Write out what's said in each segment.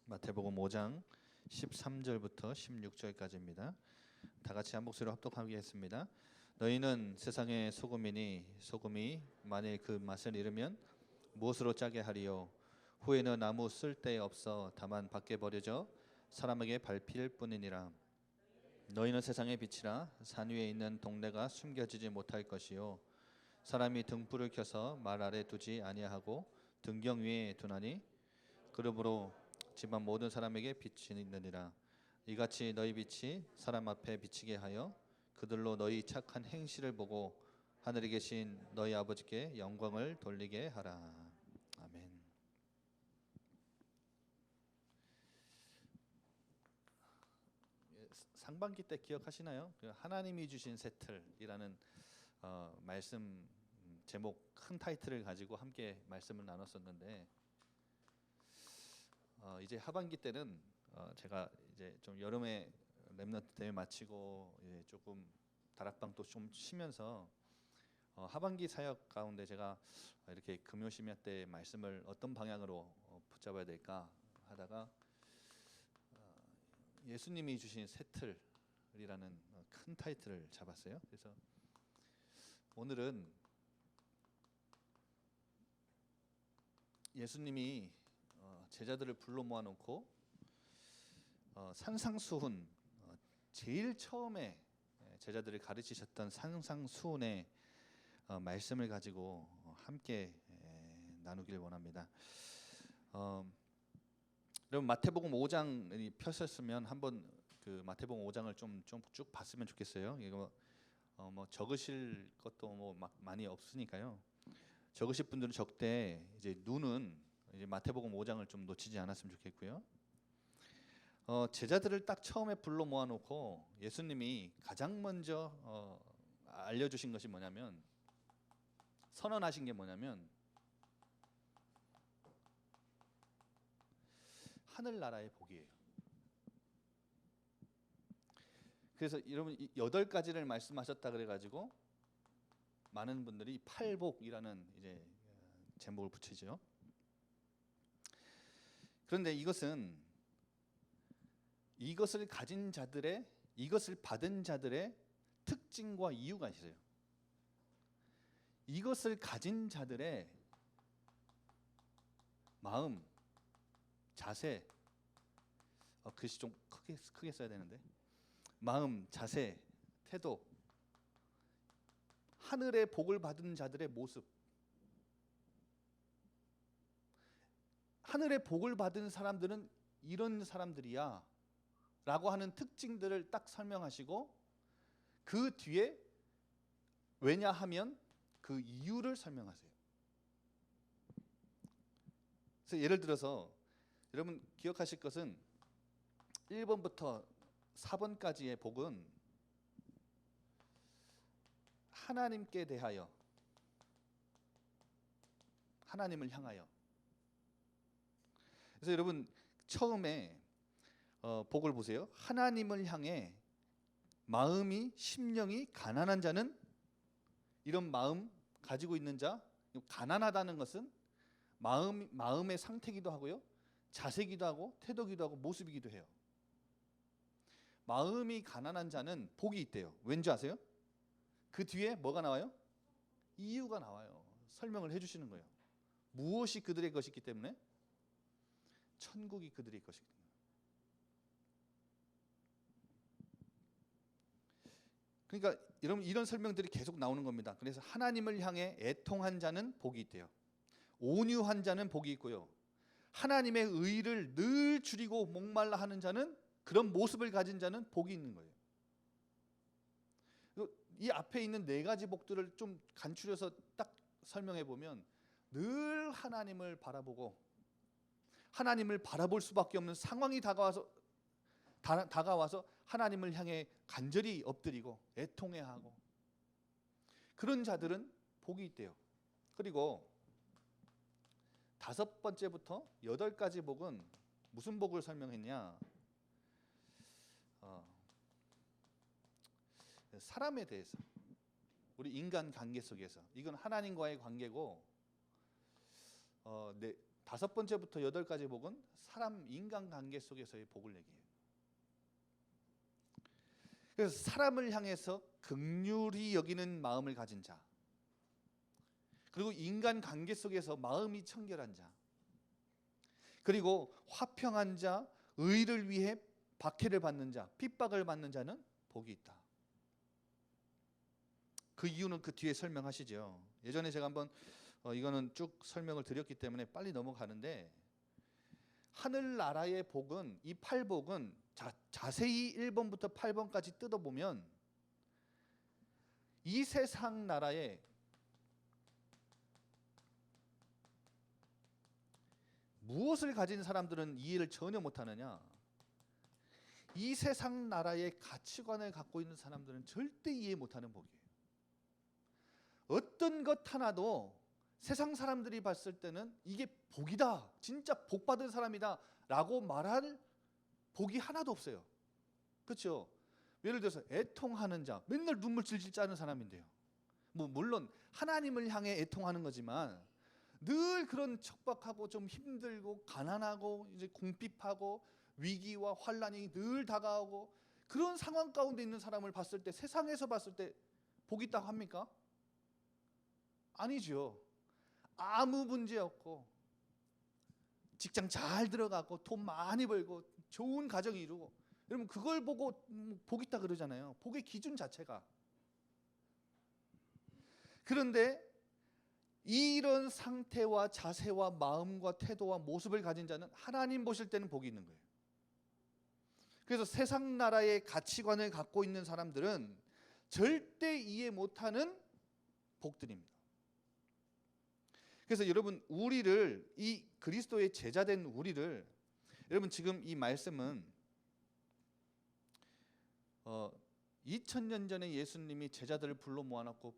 마태복음 5장 13절부터 16절까지입니다. 다 같이 한 목소리로 합독하겠습니다. 너희는 세상의 소금이니 소금이 만일 그 맛을 잃으면 무엇으로 짜게 하리요? 후에는 아무 쓸데 없어 다만 밖에 버려져 사람에게 밟힐 뿐이니라. 너희는 세상의 빛이라. 산 위에 있는 동네가 숨겨지지 못할 것이요 사람이 등불을 켜서 말 아래 두지 아니하고 등경 위에 두나니 그러므로 집안 모든 사람에게 빛이 있느니라. 이같이 너희 빛이 사람 앞에 비치게 하여 그들로 너희 착한 행실을 보고 하늘에 계신 너희 아버지께 영광을 돌리게 하라. 아멘. 상반기 때 기억하시나요? 하나님이 주신 새틀이라는 말씀 제목 큰 타이틀을 가지고 함께 말씀을 나눴었는데 이제 하반기 때는 제가 이제 좀 여름에 렘넌트 대회 마치고 이제 조금 다락방도 좀 쉬면서 하반기 사역 가운데 제가 이렇게 금요심야 때 말씀을 어떤 방향으로 붙잡아야 될까 하다가 예수님이 주신 새틀이라는 큰 타이틀을 잡았어요. 그래서 오늘은 예수님이 제자들을 불러 모아놓고 산상수훈 제일 처음에 제자들을 가르치셨던 산상수훈의 말씀을 가지고 함께 나누길 원합니다. 여러분 마태복음 5장이 펴셨으면 한번 그 마태복음 5장을 좀 쭉 봤으면 좋겠어요. 이거 뭐 적으실 것도 뭐 막 많이 없으니까요. 적으실 분들은 적되 이제 눈은 이제 마태복음 5장을 좀 놓치지 않았으면 좋겠고요. 제자들을 딱 처음에 불러 모아놓고 예수님이 가장 먼저 알려주신 것이 뭐냐면 선언하신 게 뭐냐면 하늘나라의 복이에요. 그래서 여러분 8가지를 말씀하셨다 그래가지고 많은 분들이 팔복이라는 이제 제목을 붙이죠. 그런데 이것은 이것을 가진 자들의 이것을 받은 자들의 특징과 이유가 있어요. 이것을 가진 자들의 마음, 자세, 글씨 좀 크게 써야 되는데 마음, 자세, 태도, 하늘의 복을 받은 자들의 모습, 하늘의 복을 받은 사람들은 이런 사람들이야 라고 하는 특징들을 딱 설명하시고 그 뒤에 왜냐하면 그 이유를 설명하세요. 그래서 예를 들어서 여러분 기억하실 것은 1번부터 4번까지의 복은 하나님께 대하여, 하나님을 향하여. 그래서 여러분 처음에 복을 보세요. 하나님을 향해 마음이 심령이 가난한 자는, 이런 마음 가지고 있는 자, 가난하다는 것은 마음의 상태기도 하고요, 자세기도 하고 태도기도 하고 모습이기도 해요. 마음이 가난한 자는 복이 있대요. 왠지 아세요? 그 뒤에 뭐가 나와요? 이유가 나와요. 설명을 해주시는 거예요. 무엇이 그들의 것이기 때문에? 천국이 그들의 것이기 때문에. 그러니까 여러분 이런 설명들이 계속 나오는 겁니다. 그래서 하나님을 향해 애통한 자는 복이 있대요. 온유한 자는 복이 있고요. 하나님의 의를 늘 줄이고 목말라 하는 자는, 그런 모습을 가진 자는 복이 있는 거예요. 이 앞에 있는 4가지 복들을 좀 간추려서 딱 설명해 보면 늘 하나님을 바라보고 하나님을 바라볼 수밖에 없는 상황이 다가와서 하나님을 향해 간절히 엎드리고 애통해하고, 그런 자들은 복이 있대요. 그리고 5번째부터 8가지 복은 무슨 복을 설명했냐? 사람에 대해서, 우리 인간 관계 속에서, 이건 하나님과의 관계고 5번째부터 8가지 복은 사람 인간관계 속에서의 복을 얘기해요. 그래서 사람을 향해서 긍휼히 여기는 마음을 가진 자, 그리고 인간관계 속에서 마음이 청결한 자, 그리고 화평한 자, 의를 위해 박해를 받는 자, 핍박을 받는 자는 복이 있다. 그 이유는 그 뒤에 설명하시죠. 예전에 제가 한번 이거는 쭉 설명을 드렸기 때문에 빨리 넘어가는데, 하늘나라의 복은, 이 8복은 자세히 1번부터 8번까지 뜯어보면 이 세상 나라에 무엇을 가진 사람들은 이해를 전혀 못하느냐, 이 세상 나라의 가치관을 갖고 있는 사람들은 절대 이해 못하는 복이에요. 어떤 것 하나도 세상 사람들이 봤을 때는 이게 복이다, 진짜 복 받은 사람이다 라고 말할 복이 하나도 없어요. 그렇죠? 예를 들어서 애통하는 자, 맨날 눈물 질질 짜는 사람인데요, 물론 하나님을 향해 애통하는 거지만 늘 그런 척박하고 좀 힘들고 가난하고 이제 궁핍하고 위기와 환란이 늘 다가오고 그런 상황 가운데 있는 사람을 봤을 때, 세상에서 봤을 때 복 있다고 합니까? 아니죠. 아무 문제 없고 직장 잘 들어가고 돈 많이 벌고 좋은 가정 이루고, 여러분 그걸 보고 복 있다 그러잖아요. 복의 기준 자체가. 그런데 이런 상태와 자세와 마음과 태도와 모습을 가진 자는 하나님 보실 때는 복이 있는 거예요. 그래서 세상 나라의 가치관을 갖고 있는 사람들은 절대 이해 못하는 복들입니다. 그래서 여러분, 우리를, 이 그리스도의 제자된 우리를, 여러분 지금 이 말씀은 2000년 전에 예수님이 제자들을 불러 모아놓고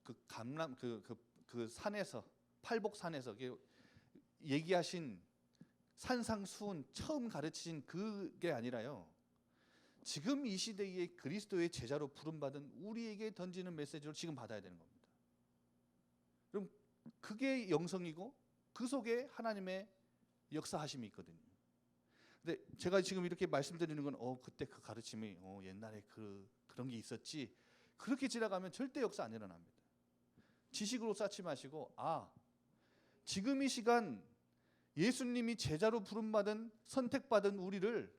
그 산에서, 팔복산에서 얘기하신 산상수훈 처음 가르치신 그게 아니라요, 지금 이 시대의 그리스도의 제자로 부름받은 우리에게 던지는 메시지를 지금 받아야 되는 겁니다. 그럼 그게 영성이고 그 속에 하나님의 역사하심이 있거든요. 근데 제가 지금 이렇게 말씀드리는 건 그때 그 가르침이 옛날에 그런 게 있었지, 그렇게 지나가면 절대 역사 안 일어납니다. 지식으로 쌓지 마시고, 지금 이 시간 예수님이 제자로 부름받은 선택받은 우리를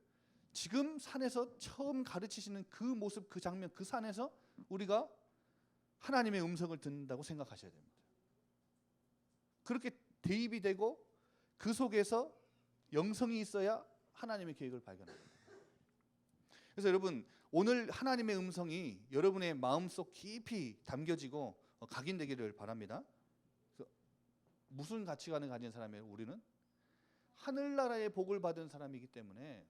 지금 산에서 처음 가르치시는 그 모습, 그 장면, 그 산에서 우리가 하나님의 음성을 듣는다고 생각하셔야 됩니다. 그렇게 대입이 되고 그 속에서 영성이 있어야 하나님의 계획을 발견합니다. 그래서 여러분, 오늘 하나님의 음성이 여러분의 마음속 깊이 담겨지고 각인되기를 바랍니다. 무슨 가치관을 가진 사람이에요? 우리는 하늘나라의 복을 받은 사람이기 때문에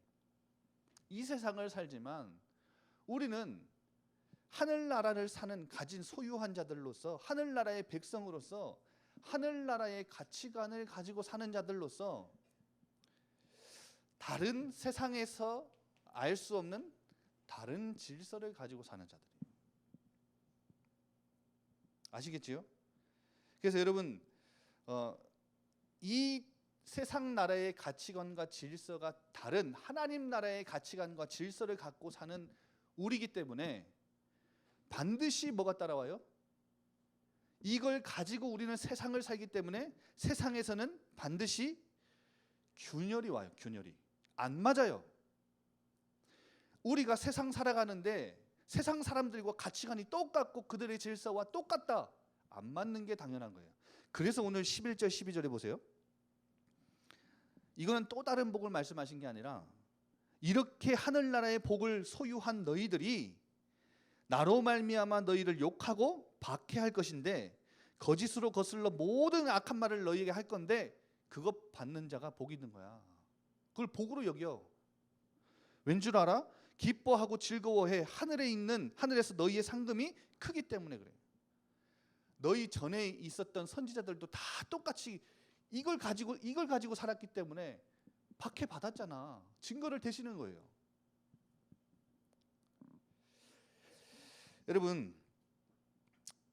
이 세상을 살지만 우리는 하늘나라를 가진 소유한 자들로서, 하늘나라의 백성으로서, 하늘나라의 가치관을 가지고 사는 자들로서 다른 세상에서 알 수 없는 다른 질서를 가지고 사는 자들이에요. 아시겠지요? 그래서 여러분, 이 세상 나라의 가치관과 질서가 다른 하나님 나라의 가치관과 질서를 갖고 사는 우리이기 때문에 반드시 뭐가 따라와요? 이걸 가지고 우리는 세상을 살기 때문에 세상에서는 반드시 균열이 와요. 균열이 안 맞아요. 우리가 세상 살아가는데 세상 사람들과 가치관이 똑같고 그들의 질서와 똑같다, 안 맞는 게 당연한 거예요. 그래서 오늘 11절 12절에 보세요. 이거는 또 다른 복을 말씀하신 게 아니라, 이렇게 하늘나라의 복을 소유한 너희들이 나로 말미암아 너희를 욕하고 박해할 것인데, 거짓으로 거슬러 모든 악한 말을 너희에게 할 건데 그거 받는 자가 복이 있는 거야. 그걸 복으로 여겨. 왠 줄 알아? 기뻐하고 즐거워해. 하늘에서 너희의 상금이 크기 때문에 그래. 너희 전에 있었던 선지자들도 다 똑같이 이걸 가지고 살았기 때문에 박해 받았잖아. 증거를 대시는 거예요. 여러분,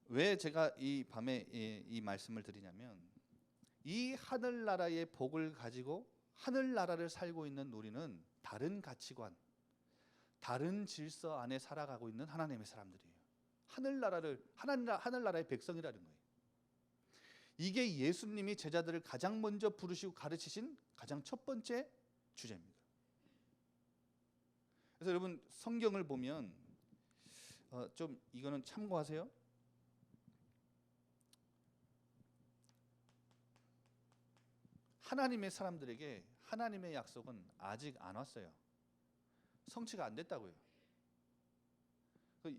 왜 제가 이 밤에 이 말씀을 드리냐면, 이 하늘나라의 복을 가지고 하늘나라를 살고 있는 우리는 다른 가치관, 다른 질서 안에 살아가고 있는 하나님의 사람들이에요. 하늘나라의 백성이라는 거예요. 이게 예수님이 제자들을 가장 먼저 부르시고 가르치신 가장 첫 번째 주제입니다. 그래서 여러분 성경을 보면 좀 이거는 참고하세요. 하나님의 사람들에게 하나님의 약속은 아직 안 왔어요. 성취가 안 됐다고요.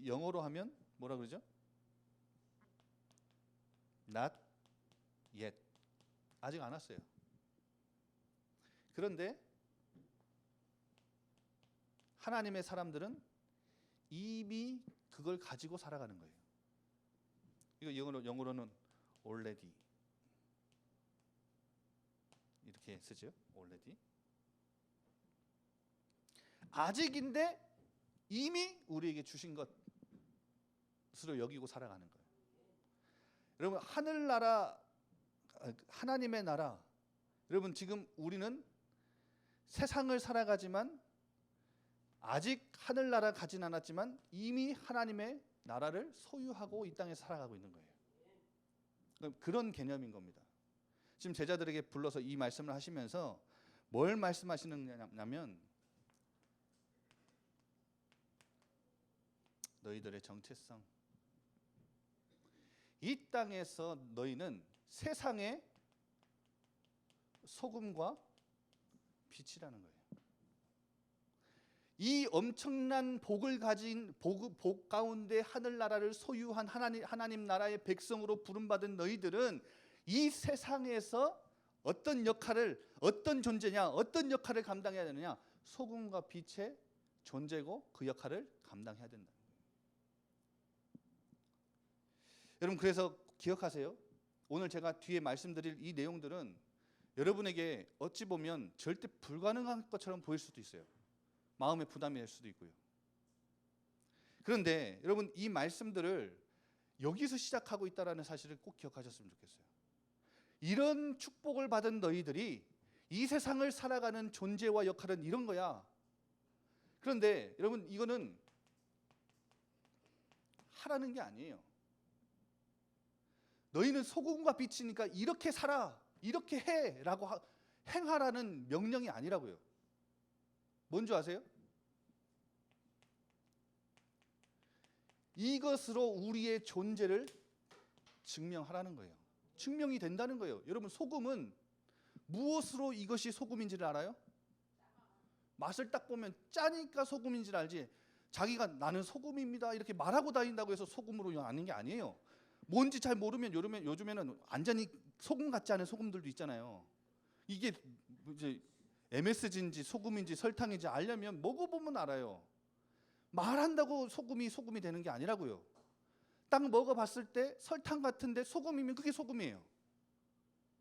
영어로 하면 뭐라 그러죠? Not yet. 아직 안 왔어요. 그런데 하나님의 사람들은 이미 그걸 가지고 살아가는 거예요. 이거 영어로는 already 이렇게 쓰죠. already. 아직인데 이미 우리에게 주신 것으로 여기고 살아가는 거예요. 여러분 하늘나라, 하나님의 나라, 여러분 지금 우리는 세상을 살아가지만 아직 하늘나라 가진 않았지만 이미 하나님의 나라를 소유하고 이 땅에 살아가고 있는 거예요. 그런 개념인 겁니다. 지금 제자들에게 불러서 이 말씀을 하시면서 뭘 말씀하시느냐면 너희들의 정체성, 이 땅에서 너희는 세상의 소금과 빛이라는 거예요. 이 엄청난 복을 가진 복 가운데 하늘나라를 소유한 하나님 나라의 백성으로 부름받은 너희들은 이 세상에서 어떤 역할을, 어떤 존재냐, 어떤 역할을 감당해야 되느냐, 소금과 빛의 존재고 그 역할을 감당해야 된다. 여러분 그래서 기억하세요. 오늘 제가 뒤에 말씀드릴 이 내용들은 여러분에게 어찌 보면 절대 불가능한 것처럼 보일 수도 있어요. 마음의 부담이 될 수도 있고요. 그런데 여러분 이 말씀들을 여기서 시작하고 있다는 사실을 꼭 기억하셨으면 좋겠어요. 이런 축복을 받은 너희들이 이 세상을 살아가는 존재와 역할은 이런 거야. 그런데 여러분 이거는 하라는 게 아니에요. 너희는 소금과 빛이니까 이렇게 살아, 이렇게 해라고 행하라는 명령이 아니라고요. 뭔지 아세요? 이것으로 우리의 존재를 증명하라는 거예요. 증명이 된다는 거예요. 여러분 소금은 무엇으로 이것이 소금인지를 알아요? 맛을 딱 보면 짜니까 소금인지를 알지, 자기가 나는 소금입니다 이렇게 말하고 다닌다고 해서 소금으로 아는 게 아니에요. 뭔지 잘 모르면 요즘에는 완전히 소금 같지 않은 소금들도 있잖아요. 이게 이제 MSG인지 소금인지 설탕인지 알려면 먹어보면 알아요. 말한다고 소금이 되는 게 아니라고요. 딱 먹어봤을 때 설탕 같은데 소금이면 그게 소금이에요.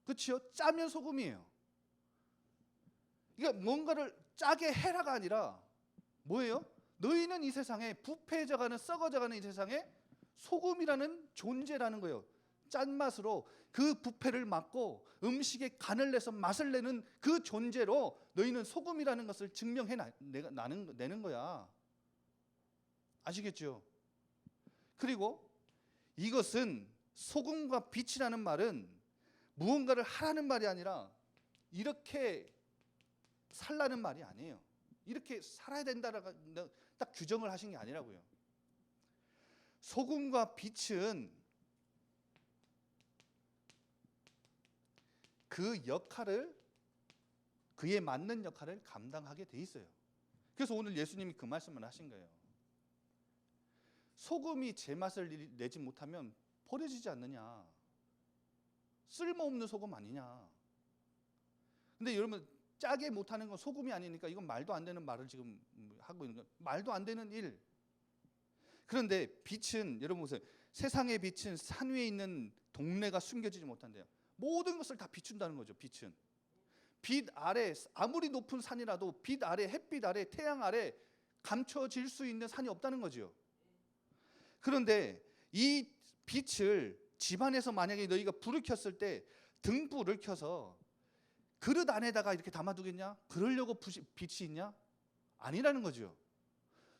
그렇죠? 짜면 소금이에요. 그러니까 뭔가를 짜게 해라가 아니라 뭐예요? 너희는 이 세상에 부패해져가는 썩어져가는 이 세상에 소금이라는 존재라는 거예요. 짠맛으로 그 부패를 막고 음식에 간을 내서 맛을 내는 그 존재로 너희는 소금이라는 것을 증명해내는 거야. 아시겠죠? 그리고 이것은 소금과 빛이라는 말은 무언가를 하라는 말이 아니라 이렇게 살라는 말이 아니에요. 이렇게 살아야 된다라고 딱 규정을 하신 게 아니라고요. 소금과 빛은 그 역할을, 그에 맞는 역할을 감당하게 돼 있어요. 그래서 오늘 예수님이 그 말씀을 하신 거예요. 소금이 제맛을 내지 못하면 버려지지 않느냐, 쓸모없는 소금 아니냐. 근데 여러분 짜게 못하는 건 소금이 아니니까 이건 말도 안 되는 말을 지금 하고 있는 거예요. 말도 안 되는 일. 그런데 빛은, 여러분 보세요. 세상의 빛은 산 위에 있는 동네가 숨겨지지 못한대요. 모든 것을 다 비춘다는 거죠. 빛은 빛 아래, 아무리 높은 산이라도 빛 아래, 햇빛 아래, 태양 아래 감춰질 수 있는 산이 없다는 거죠. 그런데 이 빛을 집안에서 만약에 너희가 불을 켰을 때 등불을 켜서 그릇 안에다가 이렇게 담아두겠냐? 그러려고 빛이 있냐? 아니라는 거죠.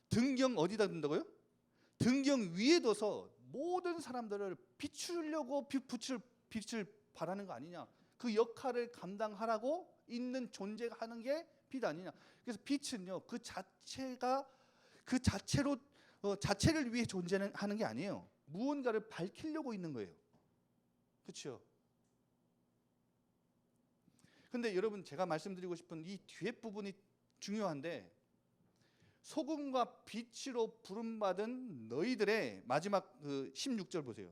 등경 어디다 둔다고요? 등경 위에 둬서 모든 사람들을 비추려고 빛을 바라는 거 아니냐? 그 역할을 감당하라고 있는 존재가 하는 게 빛 아니냐? 그래서 빛은요, 그 자체로 자체를 위해 존재하는 게 아니에요. 무언가를 밝히려고 있는 거예요. 그렇죠? 근데 여러분, 제가 말씀드리고 싶은 이 뒤에 부분이 중요한데, 소금과 빛으로 부름받은 너희들의 마지막 그 16절 보세요.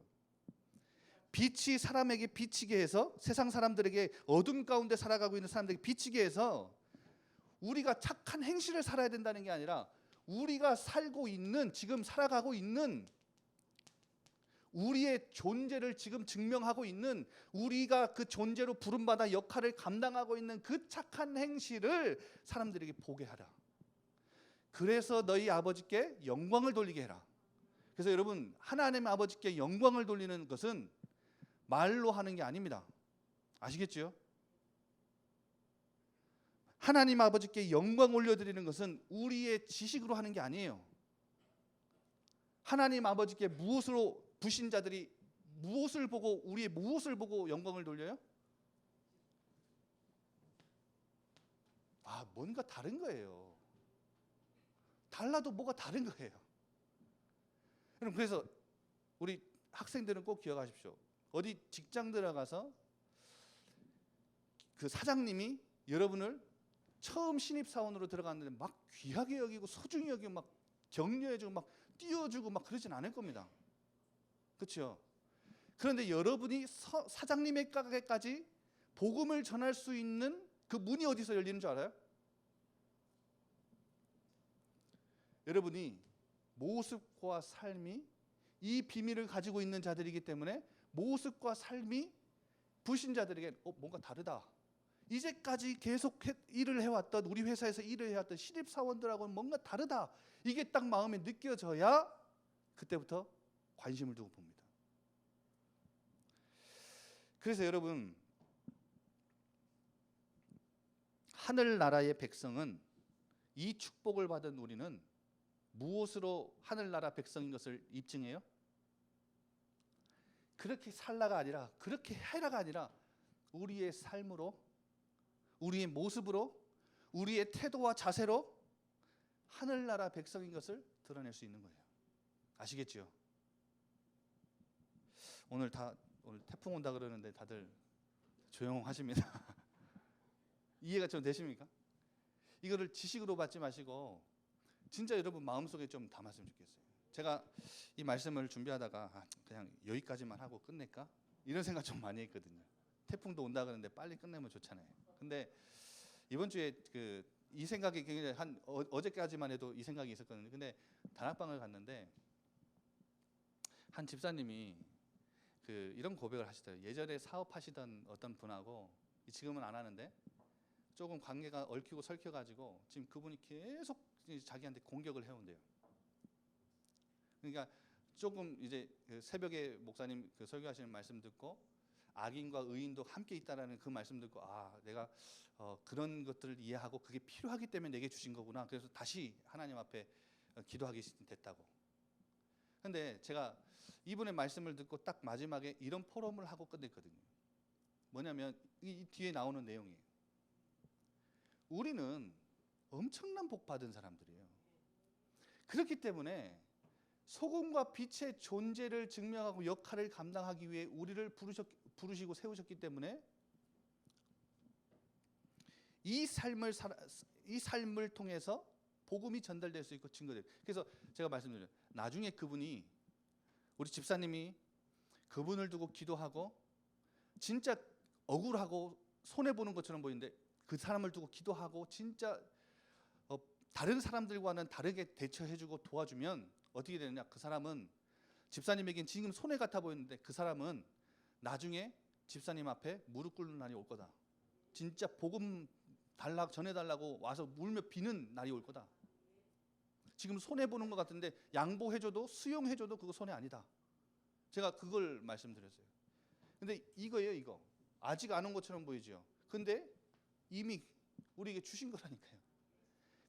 빛이 사람에게 비치게 해서, 세상 사람들에게, 어둠 가운데 살아가고 있는 사람들에게 비치게 해서 우리가 착한 행실을 살아야 된다는 게 아니라, 우리가 살고 있는, 지금 살아가고 있는 우리의 존재를 지금 증명하고 있는, 우리가 그 존재로 부름받아 역할을 감당하고 있는 그 착한 행실을 사람들에게 보게 하라. 그래서 너희 아버지께 영광을 돌리게 해라. 그래서 여러분, 하나님 아버지께 영광을 돌리는 것은 말로 하는 게 아닙니다. 아시겠죠? 하나님 아버지께 영광 올려드리는 것은 우리의 지식으로 하는 게 아니에요. 하나님 아버지께 무엇으로 불신자들이 무엇을 보고, 우리의 무엇을 보고 영광을 돌려요? 뭔가 다른 거예요. 달라도 뭐가 다른 거예요. 여러분, 그래서 우리 학생들은 꼭 기억하십시오. 어디 직장 들어가서 그 사장님이 여러분을 처음 신입사원으로 들어갔는데 막 귀하게 여기고 소중히 여기고 막 격려해주고 막 띄워주고 막 그러진 않을 겁니다. 그렇죠? 그런데 여러분이 사장님의 가게까지 복음을 전할 수 있는 그 문이 어디서 열리는 줄 알아요? 여러분이 모습과 삶이 이 비밀을 가지고 있는 자들이기 때문에, 모습과 삶이 불신자들에게 뭔가 다르다. 이제까지 계속 일을 해왔던, 우리 회사에서 일을 해왔던 신입사원들하고는 뭔가 다르다. 이게 딱 마음에 느껴져야 그때부터 관심을 두고 봅니다. 그래서 여러분, 하늘나라의 백성은, 이 축복을 받은 우리는 무엇으로 하늘나라 백성인 것을 입증해요? 그렇게 살라가 아니라, 그렇게 해라가 아니라, 우리의 삶으로, 우리의 모습으로, 우리의 태도와 자세로 하늘나라 백성인 것을 드러낼 수 있는 거예요. 아시겠죠? 오늘 태풍 온다 그러는데 다들 조용하십니다. 이해가 좀 되십니까? 이거를 지식으로 받지 마시고 진짜 여러분 마음속에 좀 담았으면 좋겠어요. 제가 이 말씀을 준비하다가 그냥 여기까지만 하고 끝낼까? 이런 생각 좀 많이 했거든요. 태풍도 온다 그러는데 빨리 끝내면 좋잖아요. 근데 이번 주에 이 생각이 굉장히 어제까지만 해도 이 생각이 있었거든요. 근데 다락방을 갔는데 한 집사님이 이런 고백을 하시더라고요. 예전에 사업하시던 어떤 분하고 지금은 안 하는데 조금 관계가 얽히고 설켜가지고 지금 그분이 계속 자기한테 공격을 해온대요. 그러니까 조금 이제 새벽에 목사님 설교하시는 말씀 듣고 악인과 의인도 함께 있다라는 그 말씀 듣고 내가 그런 것들을 이해하고 그게 필요하기 때문에 내게 주신 거구나. 그래서 다시 하나님 앞에 기도하게 됐다고. 근데 제가 이분의 말씀을 듣고 딱 마지막에 이런 포럼을 하고 끝냈거든요. 뭐냐면 이 뒤에 나오는 내용이에요. 우리는 엄청난 복 받은 사람들이에요. 그렇기 때문에 소금과 빛의 존재를 증명하고 역할을 감당하기 위해 우리를 부르시고 세우셨기 때문에 이 삶을 통해서 복음이 전달될 수 있고 증거돼요. 그래서 제가 말씀드려요. 나중에 그분이, 우리 집사님이 그분을 두고 기도하고 진짜 억울하고 손해보는 것처럼 보이는데 그 사람을 두고 기도하고 진짜 다른 사람들과는 다르게 대처해주고 도와주면 어떻게 되느냐, 그 사람은 집사님에겐 지금 손해 같아 보이는데 그 사람은 나중에 집사님 앞에 무릎 꿇는 날이 올 거다. 진짜 복음 전해달라고 와서 울며 비는 날이 올 거다. 지금 손해보는 것 같은데 양보해줘도, 수용해줘도 그거 손해 아니다. 제가 그걸 말씀드렸어요. 근데 이거예요, 이거. 아직 안 온 것처럼 보이죠. 근데 이미 우리에게 주신 거라니까요.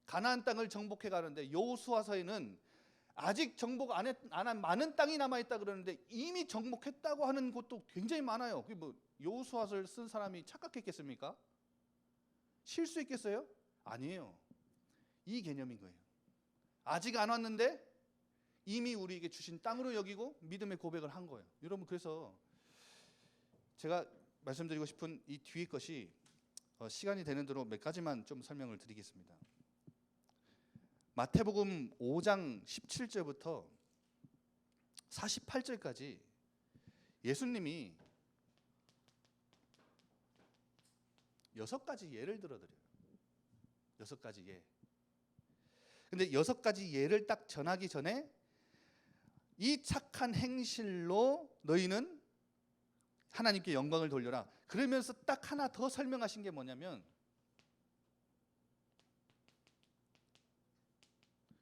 가나안 땅을 정복해 가는데 여호수아서에는 아직 정복 안 한 많은 땅이 남아 있다 그러는데 이미 정복했다고 하는 곳도 굉장히 많아요. 그게 뭐 여호수아서를 쓴 사람이 착각했겠습니까? 실수했겠어요? 아니에요. 이 개념인 거예요. 아직 안 왔는데 이미 우리에게 주신 땅으로 여기고 믿음의 고백을 한 거예요. 여러분, 그래서 제가 말씀드리고 싶은 이 뒤의 것이 시간이 되는 대로 몇 가지만 좀 설명을 드리겠습니다. 마태복음 5장 17절부터 48절까지 예수님이 6가지 예를 들어드려요. 6가지 예. 근데 6가지 예를 딱 전하기 전에 이 착한 행실로 너희는 하나님께 영광을 돌려라. 그러면서 딱 하나 더 설명하신 게 뭐냐면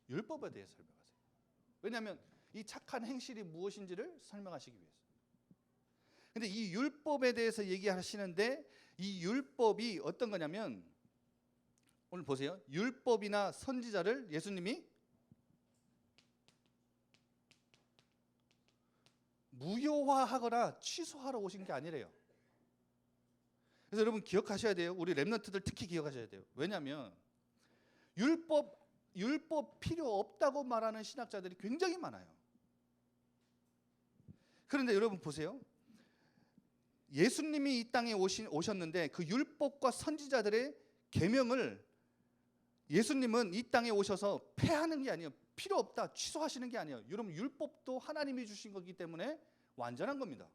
율법에 대해 설명하세요. 왜냐하면 이 착한 행실이 무엇인지를 설명하시기 위해서. 근데 이 율법에 대해서 얘기하시는데 이 율법이 어떤 거냐면 오늘 보세요. 율법이나 선지자를 예수님이 무효화하거나 취소하러 오신 게 아니래요. 그래서 여러분 기억하셔야 돼요. 우리 렘넌트들 특히 기억하셔야 돼요. 왜냐하면 율법 필요 없다고 말하는 신학자들이 굉장히 많아요. 그런데 여러분 보세요. 예수님이 이 땅에 오셨는데 그 율법과 선지자들의 계명을 예수님은 이 땅에 오셔서 폐하는 게 아니에요. 필요 없다, 취소하시는 게 아니에요. 여러분 율법도 하나님이 주신 거기 때문에 완전한 겁니다.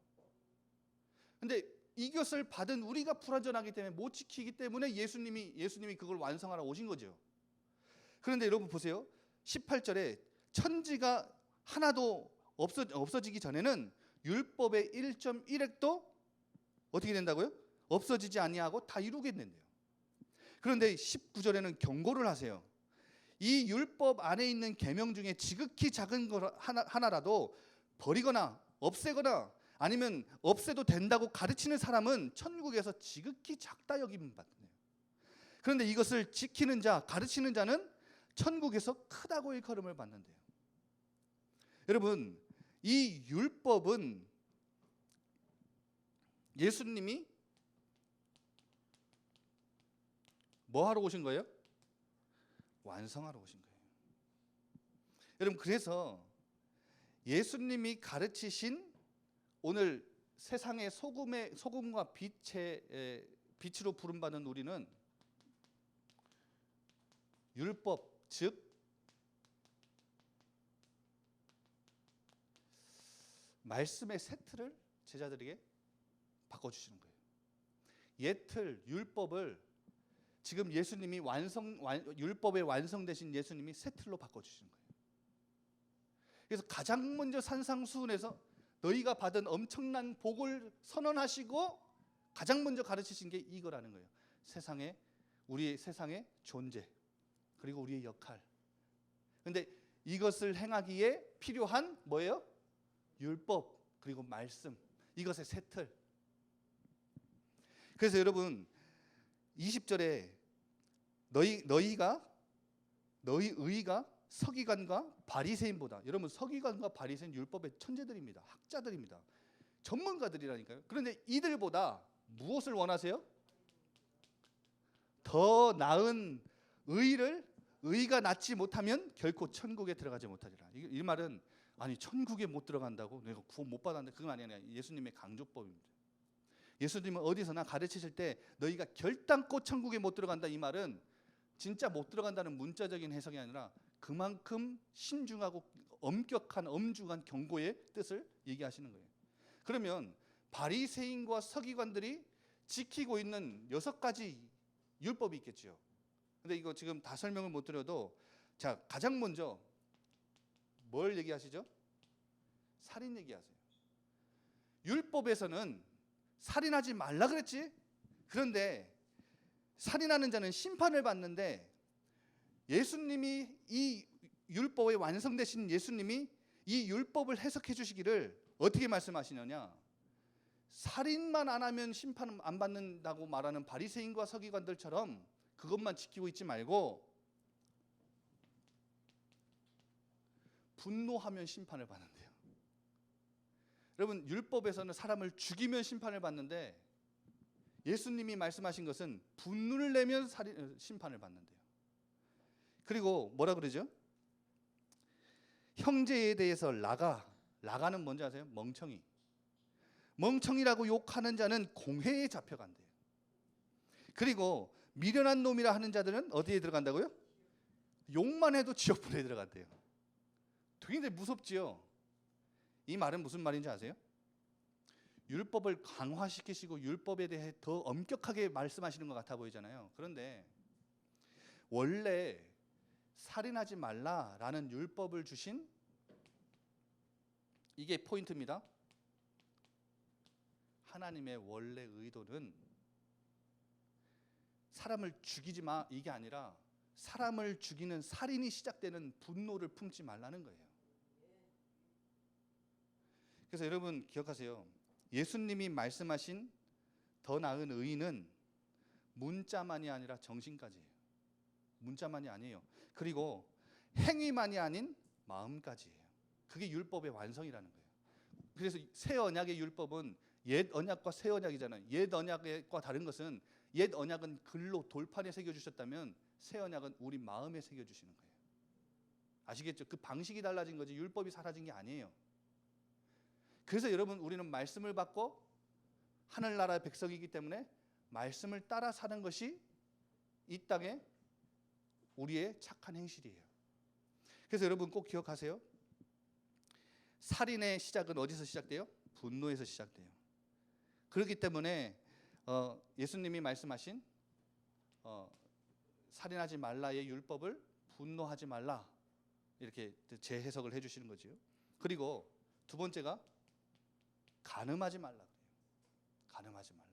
근데 이것을 받은 우리가 불완전하기 때문에 못 지키기 때문에 예수님이 그걸 완성하러 오신 거죠. 그런데 여러분 보세요. 18절에 천지가 하나도 없어지기 전에는 율법의 1.1획도 어떻게 된다고요? 없어지지 아니하고 다 이루겠는데요. 그런데 19절에는 경고를 하세요. 이 율법 안에 있는 계명 중에 지극히 작은 거 하나라도 버리거나 없애거나 아니면 없애도 된다고 가르치는 사람은 천국에서 지극히 작다 여김을 받네요. 그런데 이것을 지키는 자, 가르치는 자는 천국에서 크다고 일컬음을 받는데요. 여러분, 이 율법은 예수님이 뭐 하러 오신 거예요? 완성하러 오신 거예요. 여러분, 그래서 예수님이 가르치신 오늘 세상의 소금과 빛으로 부름받는 우리는 율법, 즉 말씀의 세트를 제자들에게 바꿔주시는 거예요. 예틀, 율법을 지금 예수님이 율법의 완성되신 예수님이 세틀로 바꿔주시는 거예요. 그래서 가장 먼저 산상수훈에서 너희가 받은 엄청난 복을 선언하시고 가장 먼저 가르치신 게 이거라는 거예요. 우리의 세상의 존재, 그리고 우리의 역할. 그런데 이것을 행하기에 필요한 뭐예요? 율법, 그리고 말씀. 이것의 세틀. 그래서 여러분 20절에 너희 의가 서기관과 바리새인보다, 여러분 서기관과 바리새인 율법의 천재들입니다. 학자들입니다. 전문가들이라니까요. 그런데 이들보다 무엇을 원하세요? 더 나은 의가 낳지 못하면 결코 천국에 들어가지 못하리라. 이 말은 아니 천국에 못 들어간다고 내가 구원 못 받았는데 그건 아니야. 예수님의 강조법입니다. 예수님은 어디서나 가르치실 때 너희가 결단코 천국에 못 들어간다 이 말은 진짜 못 들어간다는 문자적인 해석이 아니라 그만큼 신중하고 엄중한 경고의 뜻을 얘기하시는 거예요. 그러면 바리새인과 서기관들이 지키고 있는 6가지 율법이 있겠죠. 근데 이거 지금 다 설명을 못 드려도 자, 가장 먼저 뭘 얘기하시죠? 살인 얘기하세요. 율법에서는 살인하지 말라 그랬지? 그런데 살인하는 자는 심판을 받는데 예수님이 이 율법에 완성되신 예수님이 이 율법을 해석해 주시기를 어떻게 말씀하시느냐? 살인만 안 하면 심판 안 받는다고 말하는 바리새인과 서기관들처럼 그것만 지키고 있지 말고 분노하면 심판을 받는데요. 여러분, 율법에서는 사람을 죽이면 심판을 받는데 예수님이 말씀하신 것은 분노를 내면 심판을 받는데요. 그리고 뭐라 그러죠? 형제에 대해서 라가는 뭔지 아세요? 멍청이라고 욕하는 자는 공회에 잡혀간대요. 그리고 미련한 놈이라 하는 자들은 어디에 들어간다고요? 욕만 해도 지옥불에 들어간대요. 굉장히 무섭지요. 이 말은 무슨 말인지 아세요? 율법을 강화시키시고 율법에 대해 더 엄격하게 말씀하시는 것 같아 보이잖아요. 그런데 원래 살인하지 말라라는 율법을 주신, 이게 포인트입니다. 하나님의 원래 의도는 사람을 죽이지 마, 이게 아니라 사람을 죽이는 살인이 시작되는 분노를 품지 말라는 거예요. 그래서 여러분 기억하세요. 예수님이 말씀하신 더 나은 의는 문자만이 아니라 정신까지예요. 문자만이 아니에요. 그리고 행위만이 아닌 마음까지예요. 그게 율법의 완성이라는 거예요. 그래서 새 언약의 율법은 옛 언약과 새 언약이잖아요. 옛 언약과 다른 것은, 옛 언약은 글로 돌판에 새겨주셨다면 새 언약은 우리 마음에 새겨주시는 거예요. 아시겠죠? 그 방식이 달라진 거지 율법이 사라진 게 아니에요. 그래서 여러분, 우리는 말씀을 받고 하늘나라의 백성이기 때문에 말씀을 따라 사는 것이 이 땅에 우리의 착한 행실이에요. 그래서 여러분 꼭 기억하세요. 살인의 시작은 어디서 시작돼요? 분노에서 시작돼요. 그렇기 때문에 예수님이 말씀하신 살인하지 말라의 율법을 분노하지 말라, 이렇게 재해석을 해주시는 거죠. 그리고 두 번째가 간음하지 말라 그래요. 간음하지 말라.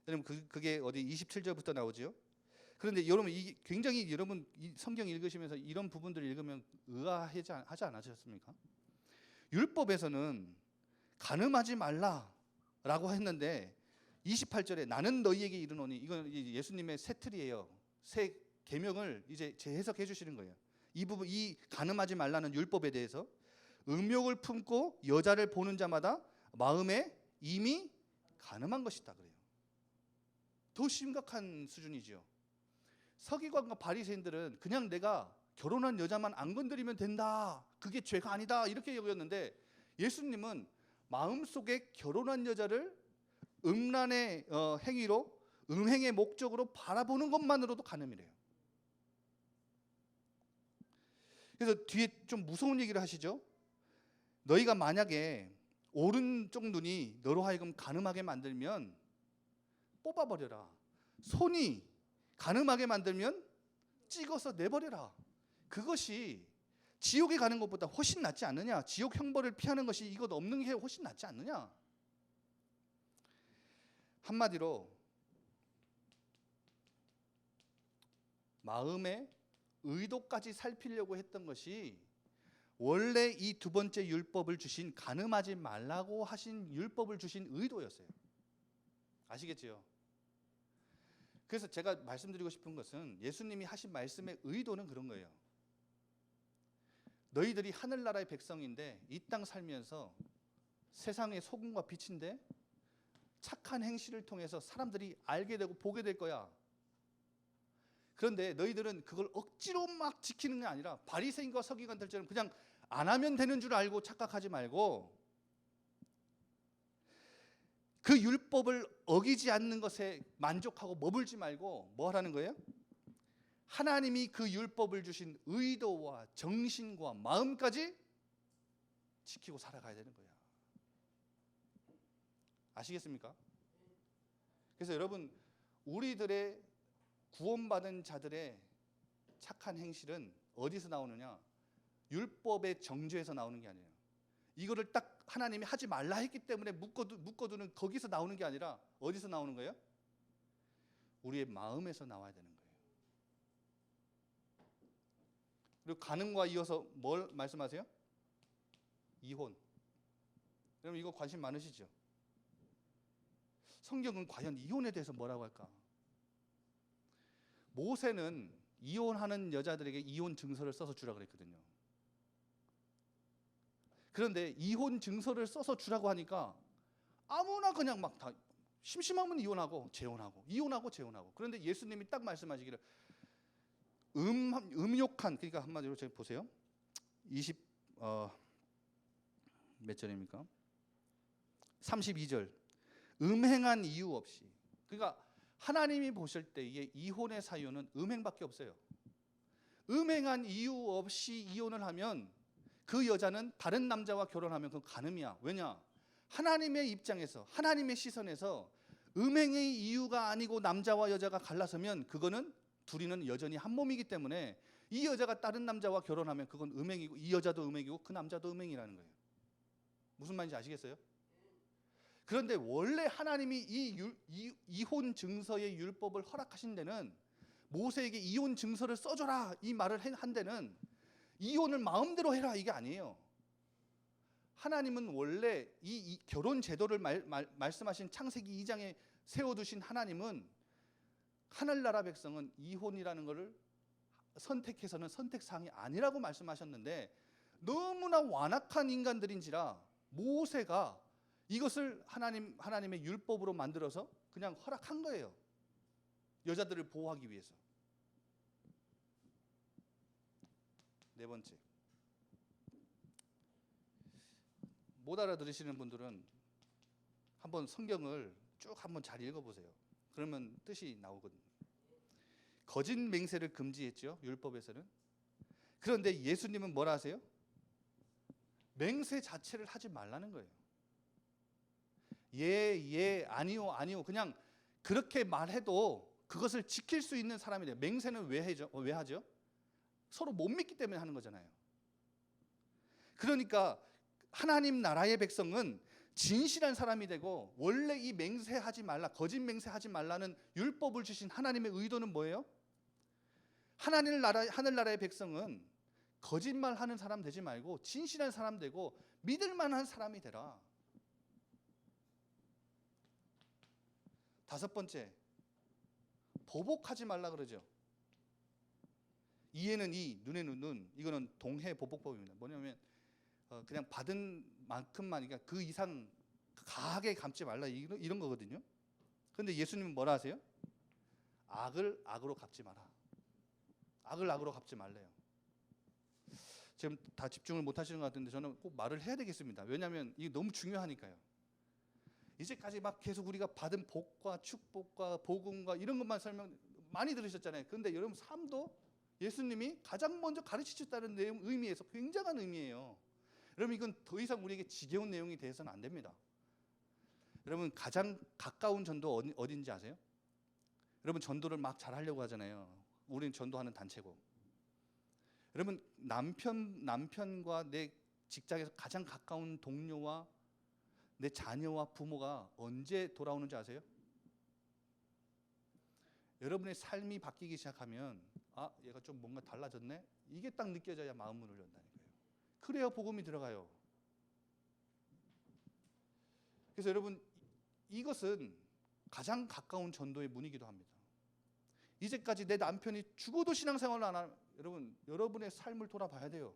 여러분 그게 어디 27절부터 나오죠. 그런데 여러분 이 굉장히, 여러분 이 성경 읽으시면서 이런 부분들을 읽으면 의아하지 않으셨습니까? 율법에서는 간음하지 말라라고 했는데 28절에 나는 너희에게 이르노니, 이건 예수님의 새 틀이에요. 새 계명을 이제 재해석해 주시는 거예요. 이 부분, 이 간음하지 말라는 율법에 대해서 음욕을 품고 여자를 보는 자마다 마음에 이미 간음한 것이다 그래요. 더 심각한 수준이죠. 서기관과 바리새인들은 그냥 내가 결혼한 여자만 안 건드리면 된다, 그게 죄가 아니다, 이렇게 여겼는데 예수님은 마음속에 결혼한 여자를 음란의 행위로, 음행의 목적으로 바라보는 것만으로도 간음이래요. 그래서 뒤에 좀 무서운 얘기를 하시죠. 너희가 만약에 오른쪽 눈이 너로 하여금 간음하게 만들면 뽑아버려라. 손이 간음하게 만들면 찍어서 내버려라. 그것이 지옥에 가는 것보다 훨씬 낫지 않느냐. 지옥 형벌을 피하는 것이 이것 없는 게 훨씬 낫지 않느냐. 한마디로 마음의 의도까지 살피려고 했던 것이 원래 이 두 번째 율법을 주신, 간음하지 말라고 하신 율법을 주신 의도였어요. 아시겠지요? 그래서 제가 말씀드리고 싶은 것은 예수님이 하신 말씀의 의도는 그런 거예요. 너희들이 하늘나라의 백성인데 이 땅 살면서 세상의 소금과 빛인데 착한 행실을 통해서 사람들이 알게 되고 보게 될 거야. 그런데 너희들은 그걸 억지로 막 지키는 게 아니라 바리새인과 서기관들처럼 그냥 안 하면 되는 줄 알고 착각하지 말고, 그 율법을 어기지 않는 것에 만족하고 머물지 말고 뭐 하라는 거예요? 하나님이 그 율법을 주신 의도와 정신과 마음까지 지키고 살아가야 되는 거야. 아시겠습니까? 그래서 여러분, 우리들의 구원받은 자들의 착한 행실은 어디서 나오느냐? 율법의 정죄에서 나오는 게 아니에요. 이거를 딱 하나님이 하지 말라 했기 때문에 묶어두는 거기서 나오는 게 아니라 어디서 나오는 거예요? 우리의 마음에서 나와야 되는 거예요. 그리고 간음과 이어서 뭘 말씀하세요? 이혼. 여러분 이거 관심 많으시죠? 성경은 과연 이혼에 대해서 뭐라고 할까? 모세는 이혼하는 여자들에게 이혼 증서를 써서 주라 그랬거든요. 그런데 이혼 증서를 써서 주라고 하니까 아무나 그냥 막 다 심심하면 이혼하고 재혼하고 이혼하고 재혼하고. 그런데 예수님이 딱 말씀하시기를 음욕한, 그러니까 한마디로 제가 보세요. 몇 절입니까? 32절. 음행한 이유 없이. 그러니까 하나님이 보실 때 이게 이혼의 사유는 음행밖에 없어요. 음행한 이유 없이 이혼을 하면 그 여자는 다른 남자와 결혼하면 그건 간음이야. 왜냐? 하나님의 입장에서, 하나님의 시선에서 음행의 이유가 아니고 남자와 여자가 갈라서면 그거는 둘이는 여전히 한 몸이기 때문에 이 여자가 다른 남자와 결혼하면 그건 음행이고 이 여자도 음행이고 그 남자도 음행이라는 거예요. 무슨 말인지 아시겠어요? 그런데 원래 하나님이 이 이혼 증서의 율법을 허락하신 데는 모세에게 이혼 증서를 써줘라 이 말을 한 데는 이혼을 마음대로 해라 이게 아니에요. 하나님은 원래 이 결혼 제도를 말씀하신 창세기 2장에 세워두신 하나님은 하늘나라 백성은 이혼이라는 것을 선택해서는 선택사항이 아니라고 말씀하셨는데 너무나 완악한 인간들인지라 모세가 이것을 하나님의 율법으로 만들어서 그냥 허락한 거예요. 여자들을 보호하기 위해서. 네 번째. 못 알아들으시는 분들은 한번 성경을 쭉 한번 잘 읽어보세요. 그러면 뜻이 나오거든요. 거짓 맹세를 금지했죠, 율법에서는. 그런데 예수님은 뭐라 하세요? 맹세 자체를 하지 말라는 거예요. 예, 아니요, 아니요. 그냥 그렇게 말해도 그것을 지킬 수 있는 사람이 돼요. 맹세는 왜 하죠? 서로 못 믿기 때문에 하는 거잖아요. 그러니까 하나님 나라의 백성은 진실한 사람이 되고 원래 이 맹세하지 말라, 거짓 맹세하지 말라는 율법을 주신 하나님의 의도는 뭐예요? 하늘나라의 백성은 거짓말하는 사람 되지 말고 진실한 사람 되고 믿을 만한 사람이 되라. 다섯 번째, 보복하지 말라 그러죠. 이에는 이, 눈에는 눈. 이거는 동해 보복법입니다. 뭐냐면 그냥 받은 만큼만, 그러니까 그 이상 가하게 갚지 말라 이런 거거든요. 그런데 예수님은 뭐라 하세요? 악을 악으로 갚지 마라. 악을 악으로 갚지 말래요. 지금 다 집중을 못 하시는 것 같은데 저는 꼭 말을 해야 되겠습니다. 왜냐하면 이게 너무 중요하니까요. 이제까지 막 계속 우리가 받은 복과 축복과 복음과 이런 것만 설명 많이 들으셨잖아요. 그런데 여러분 삶도 예수님이 가장 먼저 가르치셨다는 의미에서 굉장한 의미예요. 여러분 이건 더 이상 우리에게 지겨운 내용이 돼서는 안 됩니다. 여러분 가장 가까운 전도 어딘지 아세요? 여러분 전도를 막 잘하려고 하잖아요. 우리는 전도하는 단체고. 여러분 남편과 내 직장에서 가장 가까운 동료와 내 자녀와 부모가 언제 돌아오는지 아세요? 여러분의 삶이 바뀌기 시작하면 아, 얘가 좀 뭔가 달라졌네? 이게 딱 느껴져야 마음 문을 연다는 거예요. 그래야 복음이 들어가요. 그래서 여러분 이것은 가장 가까운 전도의 문이기도 합니다. 이제까지 내 남편이 죽어도 신앙생활을 안 하면 여러분의 삶을 돌아봐야 돼요.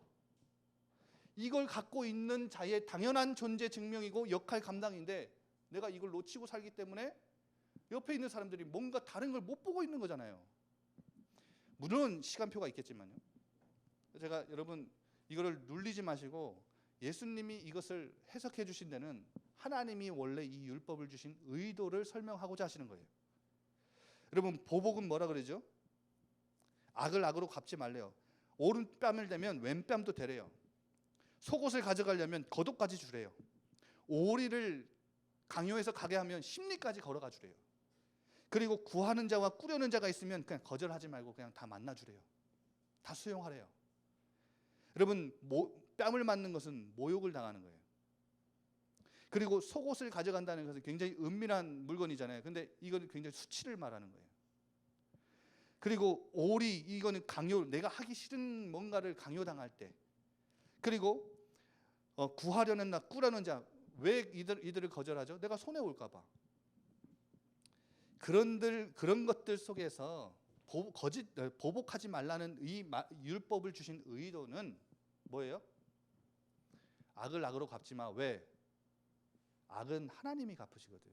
이걸 갖고 있는 자의 당연한 존재 증명이고 역할 감당인데 내가 이걸 놓치고 살기 때문에 옆에 있는 사람들이 뭔가 다른 걸 못 보고 있는 거잖아요. 물론 시간표가 있겠지만요. 제가 여러분 이거를 눌리지 마시고 예수님이 이것을 해석해 주신 데는 하나님이 원래 이 율법을 주신 의도를 설명하고자 하시는 거예요. 여러분 보복은 뭐라 그러죠? 악을 악으로 갚지 말래요. 오른뺨을 대면 왼뺨도 대래요. 속옷을 가져가려면 겉옷까지 주래요. 오리를 강요해서 가게 하면 심리까지 걸어가 주래요. 그리고 구하는 자와 꾸려는 자가 있으면 그냥 거절하지 말고 그냥 다 만나 주래요. 다 수용하래요. 여러분 뺨을 맞는 것은 모욕을 당하는 거예요. 그리고 속옷을 가져간다는 것은 굉장히 은밀한 물건이잖아요. 근데 이건 굉장히 수치를 말하는 거예요. 그리고 오리 이거는 강요, 내가 하기 싫은 뭔가를 강요당할 때. 그리고 구하려는 나 꾸려는 자 왜 이들을 거절하죠? 내가 손해 올까 봐. 그런 것들 속에서 보복하지 말라는 율법을 주신 의도는 뭐예요? 악을 악으로 갚지 마. 왜? 악은 하나님이 갚으시거든.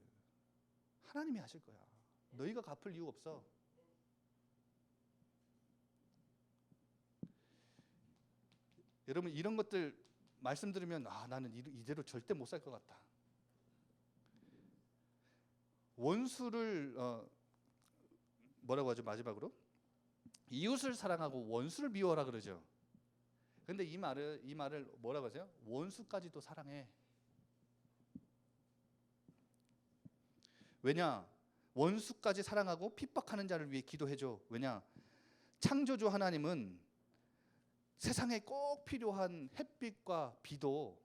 하나님이 하실 거야. 너희가 갚을 이유 없어. 여러분 이런 것들 말씀 들으면 나는 이대로 절대 못 살 것 같다. 원수를 뭐라고 하죠? 마지막으로 이웃을 사랑하고 원수를 미워하라 그러죠. 근데 이 말을 뭐라고 하세요? 원수까지도 사랑해. 왜냐? 원수까지 사랑하고 핍박하는 자를 위해 기도해줘. 왜냐? 창조주 하나님은 세상에 꼭 필요한 햇빛과 비도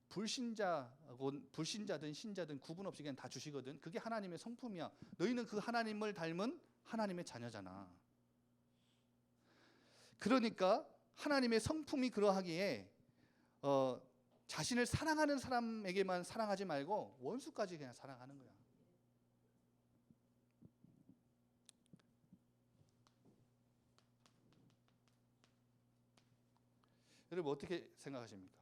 불신자든 신자든 구분 없이 그냥 다 주시거든. 그게 하나님의 성품이야. 너희는 그 하나님을 닮은 하나님의 자녀잖아. 그러니까 하나님의 성품이 그러하기에 자신을 사랑하는 사람에게만 사랑하지 말고 원수까지 그냥 사랑하는 거야. 여러분 어떻게 생각하십니까?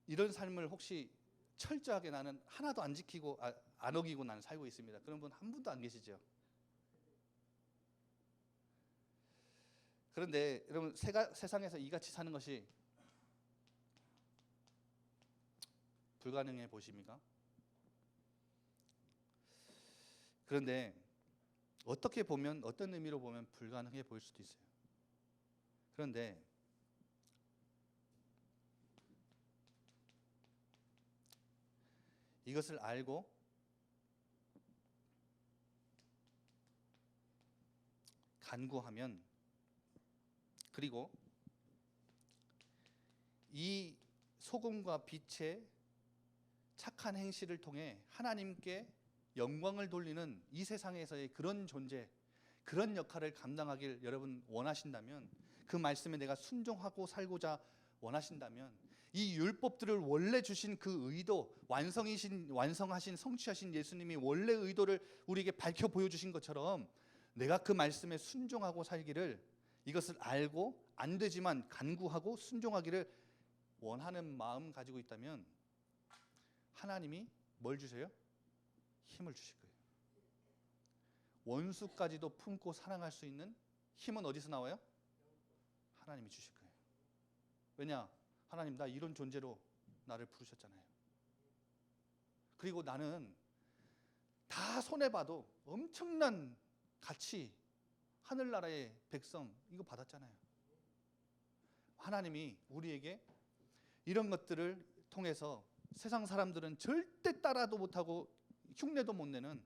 이런 삶을 혹시 철저하게 나는 하나도 안 지키고 안 어기고 나는 살고 있습니다. 그런 분 한 분도 안 계시죠? 그런데 여러분 세상에서 이같이 사는 것이 불가능해 보십니까? 그런데 어떻게 보면 어떤 의미로 보면 불가능해 보일 수도 있어요. 그런데 이것을 알고 간구하면 그리고 이 소금과 빛의 착한 행실을 통해 하나님께 영광을 돌리는 이 세상에서의 그런 존재, 그런 역할을 감당하길 여러분 원하신다면, 그 말씀에 내가 순종하고 살고자 원하신다면, 이 율법들을 원래 주신 그 의도, 완성하신 성취하신 예수님이 원래 의도를 우리에게 밝혀 보여주신 것처럼 내가 그 말씀에 순종하고 살기를, 이것을 알고 안 되지만 간구하고 순종하기를 원하는 마음 가지고 있다면 하나님이 뭘 주세요? 힘을 주실 거예요. 원수까지도 품고 사랑할 수 있는 힘은 어디서 나와요? 하나님이 주실 거예요. 왜냐? 하나님 나 이런 존재로 나를 부르셨잖아요. 그리고 나는 다 손해봐도 엄청난 가치, 하늘나라의 백성 이거 받았잖아요. 하나님이 우리에게 이런 것들을 통해서 세상 사람들은 절대 따라도 못하고 흉내도 못 내는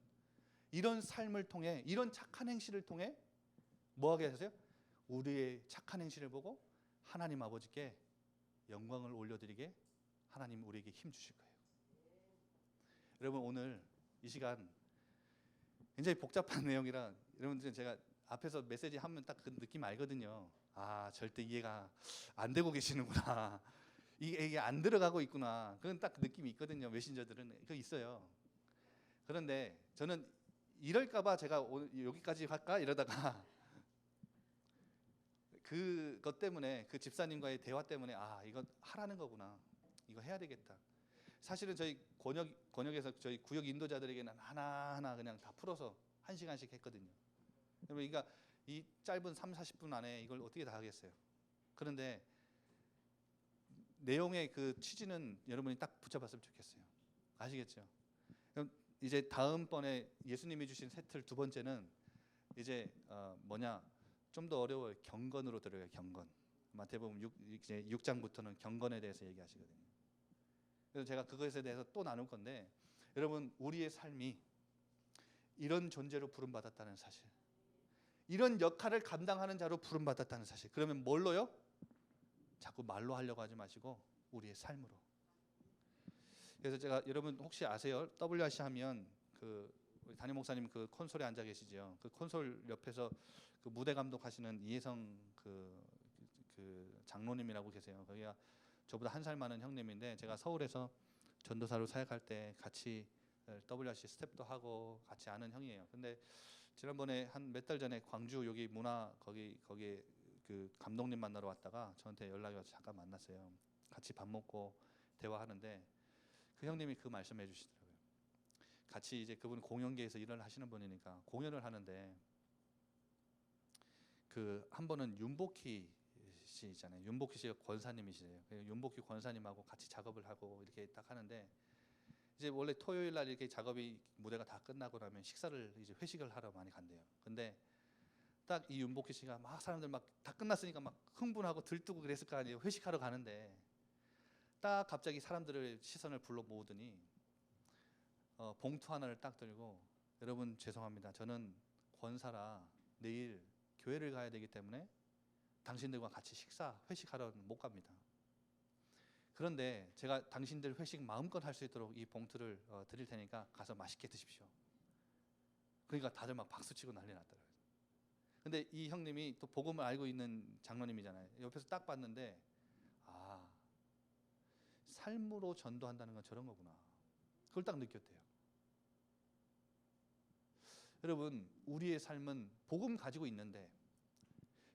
이런 삶을 통해, 이런 착한 행실을 통해 뭐하게 하세요? 우리의 착한 행실을 보고 하나님 아버지께 영광을 올려드리게 하나님 우리에게 힘 주실 거예요. 여러분 오늘 이 시간 굉장히 복잡한 내용이라 여러분들 제가 앞에서 메시지 하면 딱 그 느낌 알거든요. 절대 이해가 안 되고 계시는구나. 이게 안 들어가고 있구나. 그건 딱 그 느낌이 있거든요. 메신저들은 그 있어요. 그런데 저는 이럴까봐 제가 오늘 여기까지 할까 이러다가 그것 때문에, 그 집사님과의 대화 때문에 이거 하라는 거구나, 이거 해야 되겠다. 사실은 저희 권역에서 저희 구역 인도자들에게는 하나하나 그냥 다 풀어서 1시간씩 했거든요. 그러니까 이 짧은 30-40분 안에 이걸 어떻게 다 하겠어요. 그런데 내용의 그 취지는 여러분이 딱 붙잡았으면 좋겠어요. 아시겠죠? 그럼 이제 다음번에 예수님이 주신 세틀 두 번째는 이제 좀 더 어려워요. 경건으로 들어가요. 경건. 마태복음 6장부터는 경건에 대해서 얘기하시거든요. 그래서 제가 그것에 대해서 또 나눌 건데, 여러분 우리의 삶이 이런 존재로 부름받았다는 사실, 이런 역할을 감당하는 자로 부름받았다는 사실. 그러면 뭘로요? 자꾸 말로 하려고 하지 마시고 우리의 삶으로. 그래서 제가, 여러분 혹시 아세요? WRC 하면 우리 담임 목사님 그 콘솔에 앉아 계시죠. 그 콘솔 옆에서 그 무대 감독하시는 이혜성 그 장로님이라고 계세요. 거기가 저보다 한 살 많은 형님인데 제가 서울에서 전도사로 사역할 때 같이 WRC 스텝도 하고 같이 아는 형이에요. 근데 지난번에 한 몇 달 전에 광주 여기 문화 거기에 그 감독님 만나러 왔다가 저한테 연락이 와서 잠깐 만났어요. 같이 밥 먹고 대화하는데 그 형님이 그 말씀해 주시더라고요. 같이 이제 그분 공연계에서 일을 하시는 분이니까 공연을 하는데 그 한 번은 윤복희 씨 있잖아요. 윤복희 씨가 권사님이시래요. 윤복희 권사님하고 같이 작업을 하고 이렇게 딱 하는데 이제 원래 토요일 날 이렇게 작업이 무대가 다 끝나고 나면 식사를 이제 회식을 하러 많이 간대요. 근데 딱 이 윤복희 씨가 막 사람들 막 다 끝났으니까 막 흥분하고 들뜨고 그랬을 거 아니에요. 회식하러 가는데 딱 갑자기 사람들의 시선을 불러 모으더니 봉투 하나를 딱 들고 여러분 죄송합니다. 저는 권사라 내일 교회를 가야 되기 때문에 당신들과 같이 회식하러 못 갑니다. 그런데 제가 당신들 회식 마음껏 할 수 있도록 이 봉투를 드릴 테니까 가서 맛있게 드십시오. 그러니까 다들 막 박수치고 난리 났더라고요. 근데 이 형님이 또 복음을 알고 있는 장로님이잖아요. 옆에서 딱 봤는데 아, 삶으로 전도한다는 건 저런 거구나. 그걸 딱 느꼈대요. 여러분, 우리의 삶은 복음 가지고 있는데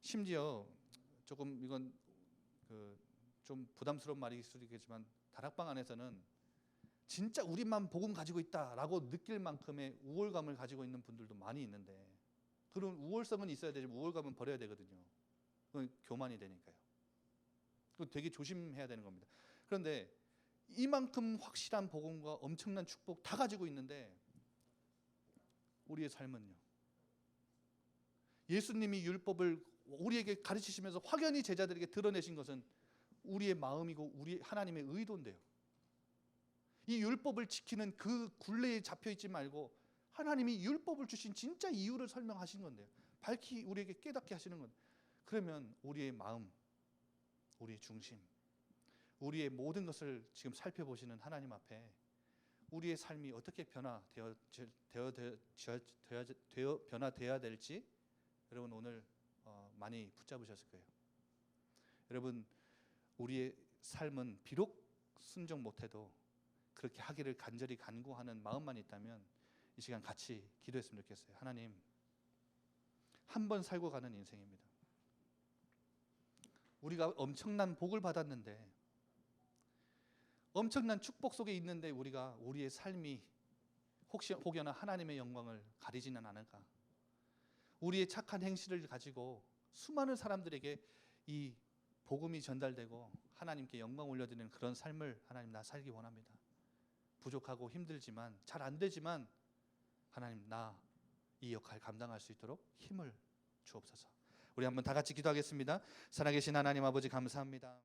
심지어 조금 이건 좀 부담스러운 말일 수도 있겠지만 다락방 안에서는 진짜 우리만 복음 가지고 있다라고 느낄 만큼의 우월감을 가지고 있는 분들도 많이 있는데 그런 우월성은 있어야 되지만 우월감은 버려야 되거든요. 그건 교만이 되니까요. 그건 되게 조심해야 되는 겁니다. 그런데 이만큼 확실한 복음과 엄청난 축복 다 가지고 있는데 우리의 삶은요. 예수님이 율법을 우리에게 가르치시면서 확연히 제자들에게 드러내신 것은 우리의 마음이고 우리 하나님의 의도인데요. 이 율법을 지키는 그 굴레에 잡혀 있지 말고 하나님이 율법을 주신 진짜 이유를 설명하신 건데요. 밝히 우리에게 깨닫게 하시는 건. 그러면 우리의 마음, 우리의 중심, 우리의 모든 것을 지금 살펴보시는 하나님 앞에 우리의 삶이 어떻게 변화되어야 될지 여러분 오늘 많이 붙잡으셨을 거예요. 여러분 우리의 삶은 비록 순종 못해도 그렇게 하기를 간절히 간구하는 마음만 있다면 이 시간 같이 기도했으면 좋겠어요. 하나님, 한 번 살고 가는 인생입니다. 우리가 엄청난 복을 받았는데 엄청난 축복 속에 있는데 우리가 우리의 삶이 혹여나 하나님의 영광을 가리지는 않을까? 우리의 착한 행실을 가지고 수많은 사람들에게 이 복음이 전달되고 하나님께 영광 올려드리는 그런 삶을 하나님 나 살기 원합니다. 부족하고 힘들지만 잘 안 되지만 하나님 나 이 역할 감당할 수 있도록 힘을 주옵소서. 우리 한번 다 같이 기도하겠습니다. 살아계신 하나님 아버지 감사합니다.